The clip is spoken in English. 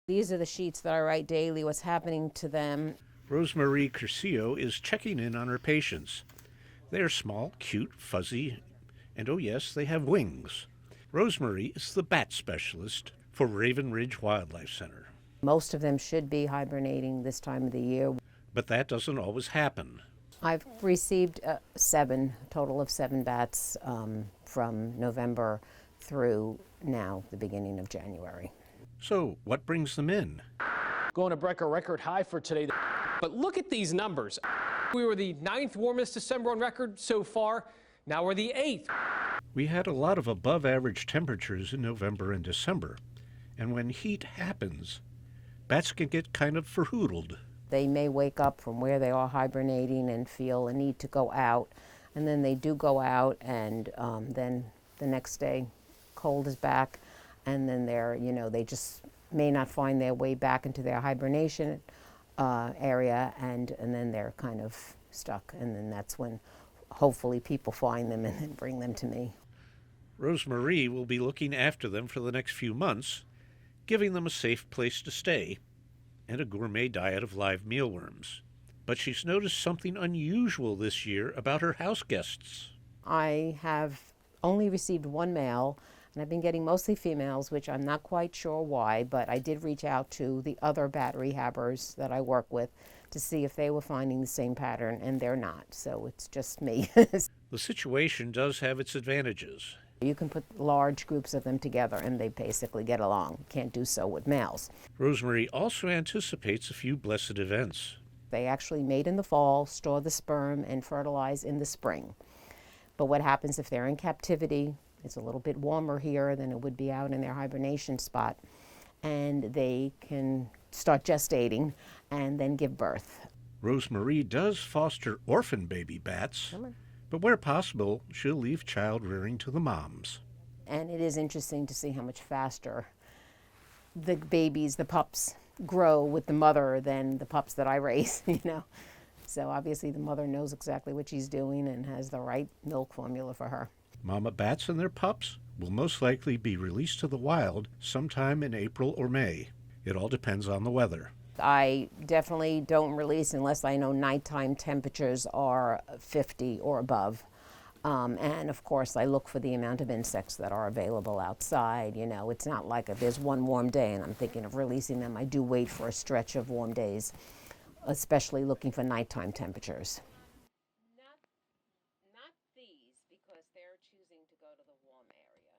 These are the sheets that I write daily, what's happening to them. Rosemarie Curcio is checking in on her patients. They are small, cute, fuzzy, and oh yes, they have wings. Rosemarie is the bat specialist for Raven Ridge Wildlife Center. Most of them should be hibernating this time of the year. But that doesn't always happen. I've received a total of 7 bats from November through now, the beginning of January. So what brings them in? Going to break a record high for today. But look at these numbers. We were the 9th warmest December on record so far. Now we're the 8th. We had a lot of above average temperatures in November and December. And when heat happens, bats can get kind of verhoodled. They may wake up from where they are hibernating and feel a need to go out. And then they do go out, and then the next day, cold is back. And then they just may not find their way back into their hibernation area, and then they're kind of stuck. And then that's when hopefully people find them and then bring them to me. Rosemarie will be looking after them for the next few months, giving them a safe place to stay and a gourmet diet of live mealworms. But she's noticed something unusual this year about her house guests. I have only received 1 male, and I've been getting mostly females, which I'm not quite sure why, but I did reach out to the other bat rehabbers that I work with to see if they were finding the same pattern, and they're not, so it's just me. The situation does have its advantages. You can put large groups of them together and they basically get along. Can't do so with males. Rosemarie also anticipates a few blessed events. They actually mate in the fall, store the sperm, and fertilize in the spring. But what happens if they're in captivity? It's a little bit warmer here than it would be out in their hibernation spot, and they can start gestating and then give birth. Rosemarie does foster orphan baby bats, but where possible, she'll leave child rearing to the moms. And it is interesting to see how much faster the babies, the pups, grow with the mother than the pups that I raise, So obviously the mother knows exactly what she's doing and has the right milk formula for her. Mama bats and their pups will most likely be released to the wild sometime in April or May. It all depends on the weather. I definitely don't release unless I know nighttime temperatures are 50 or above. And of course, I look for the amount of insects that are available outside. It's not like if there's one warm day and I'm thinking of releasing them. I do wait for a stretch of warm days, especially looking for nighttime temperatures.